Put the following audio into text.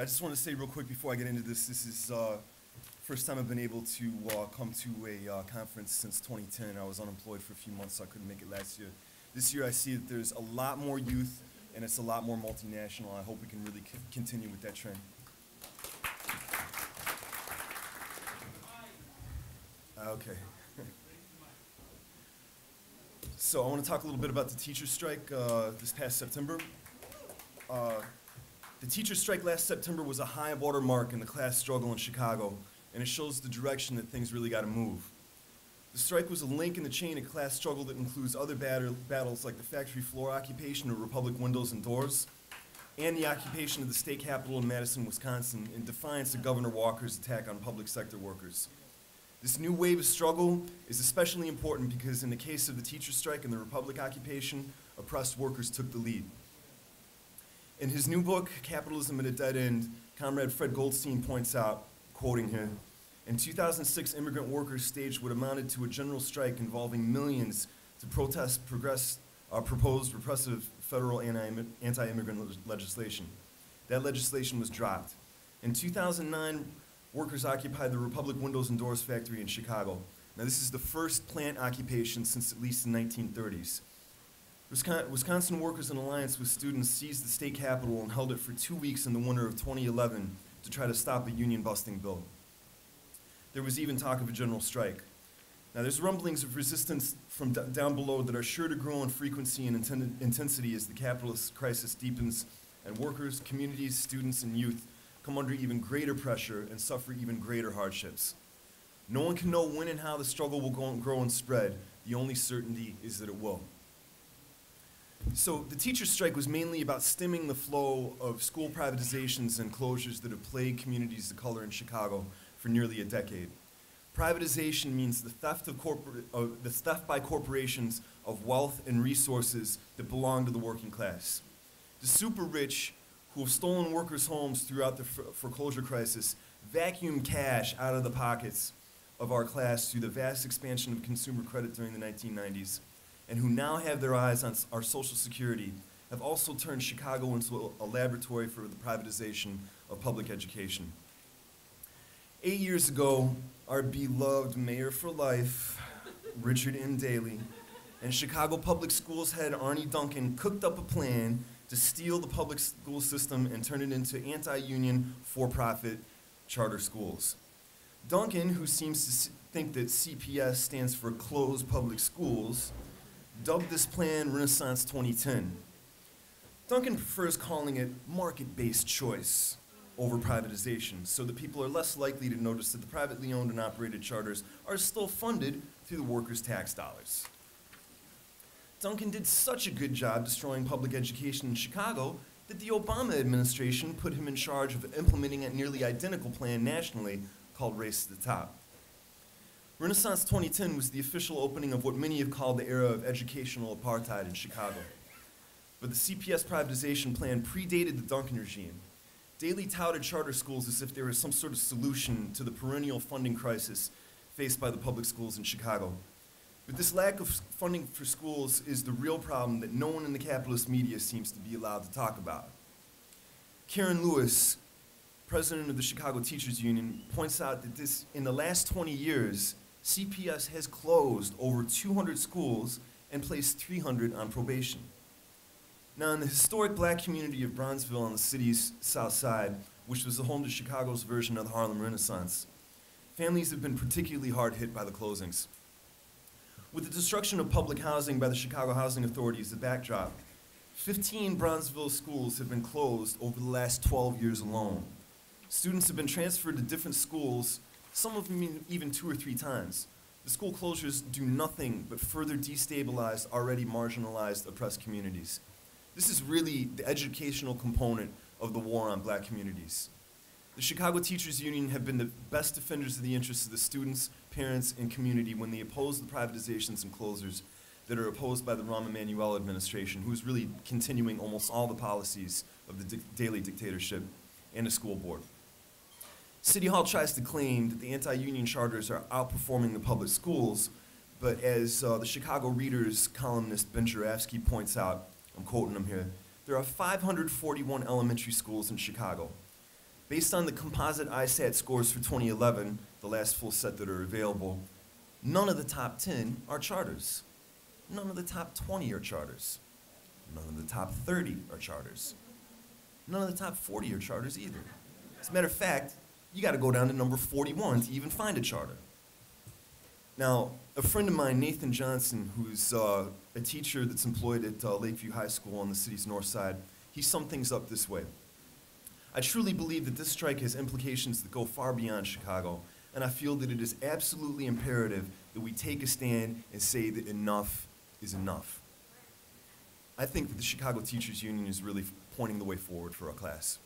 I just want to say real quick before I get into this, this is first time I've been able to come to a conference since 2010. I was unemployed for a few months, so I couldn't make it last year. This year I see that there's a lot more youth and it's a lot more multinational. I hope we can really continue with that trend. Okay. So I want to talk a little bit about the teacher strike this past September. The teacher strike last September was a high watermark in the class struggle in Chicago, and it shows the direction that things really got to move. The strike was a link in the chain of class struggle that includes other battles like the factory floor occupation of Republic windows and doors, and the occupation of the state capitol in Madison, Wisconsin, in defiance of Governor Walker's attack on public sector workers. This new wave of struggle is especially important because in the case of the teacher strike and the Republic occupation, oppressed workers took the lead. In his new book, Capitalism at a Dead End, Comrade Fred Goldstein points out, quoting here, in 2006, immigrant workers staged what amounted to a general strike involving millions to protest proposed repressive federal anti-immigrant legislation. That legislation was dropped. In 2009, workers occupied the Republic Windows and Doors factory in Chicago. Now, this is the first plant occupation since at least the 1930s. Wisconsin workers in alliance with students seized the state capitol and held it for 2 weeks in the winter of 2011 to try to stop a union-busting bill. There was even talk of a general strike. Now, there's rumblings of resistance from down below that are sure to grow in frequency and intensity as the capitalist crisis deepens and workers, communities, students, and youth come under even greater pressure and suffer even greater hardships. No one can know when and how the struggle will grow and spread. The only certainty is that it will. So the teacher strike was mainly about stemming the flow of school privatizations and closures that have plagued communities of color in Chicago for nearly a decade. Privatization means the theft by corporations of wealth and resources that belong to the working class. The super rich who have stolen workers' homes throughout the foreclosure crisis vacuumed cash out of the pockets of our class through the vast expansion of consumer credit during the 1990s, and who now have their eyes on our Social Security, have also turned Chicago into a laboratory for the privatization of public education. 8 years ago, our beloved mayor for life, Richard M. Daley, and Chicago Public Schools head Arne Duncan cooked up a plan to steal the public school system and turn it into anti-union, for-profit charter schools. Duncan, who seems to think that CPS stands for Closed Public Schools, dubbed this plan Renaissance 2010. Duncan prefers calling it market-based choice over privatization, so that people are less likely to notice that the privately owned and operated charters are still funded through the workers' tax dollars. Duncan did such a good job destroying public education in Chicago that the Obama administration put him in charge of implementing a nearly identical plan nationally called Race to the Top. Renaissance 2010 was the official opening of what many have called the era of educational apartheid in Chicago. But the CPS privatization plan predated the Duncan regime. Daley touted charter schools as if they were some sort of solution to the perennial funding crisis faced by the public schools in Chicago. But this lack of funding for schools is the real problem that no one in the capitalist media seems to be allowed to talk about. Karen Lewis, president of the Chicago Teachers Union, points out that in the last 20 years, CPS has closed over 200 schools and placed 300 on probation. Now, in the historic black community of Bronzeville on the city's south side, which was the home to Chicago's version of the Harlem Renaissance, families have been particularly hard hit by the closings. With the destruction of public housing by the Chicago Housing Authority as the backdrop, 15 Bronzeville schools have been closed over the last 12 years alone. Students have been transferred to different schools, some of them even 2 or 3 times. The school closures do nothing but further destabilize already marginalized, oppressed communities. This is really the educational component of the war on black communities. The Chicago Teachers Union have been the best defenders of the interests of the students, parents, and community when they oppose the privatizations and closures that are opposed by the Rahm Emanuel administration, who is really continuing almost all the policies of the Daley dictatorship and the school board. City Hall tries to claim that the anti-union charters are outperforming the public schools, but as the Chicago Reader's columnist Ben Jarafsky points out, I'm quoting him here, there are 541 elementary schools in Chicago. Based on the composite ISAT scores for 2011, the last full set that are available, none of the top 10 are charters. None of the top 20 are charters. None of the top 30 are charters. None of the top 40 are charters either. As a matter of fact, you got to go down to number 41 to even find a charter. Now, a friend of mine, Nathan Johnson, who's a teacher that's employed at Lakeview High School on the city's north side, he summed things up this way. I truly believe that this strike has implications that go far beyond Chicago, and I feel that it is absolutely imperative that we take a stand and say that enough is enough. I think that the Chicago Teachers Union is really pointing the way forward for our class.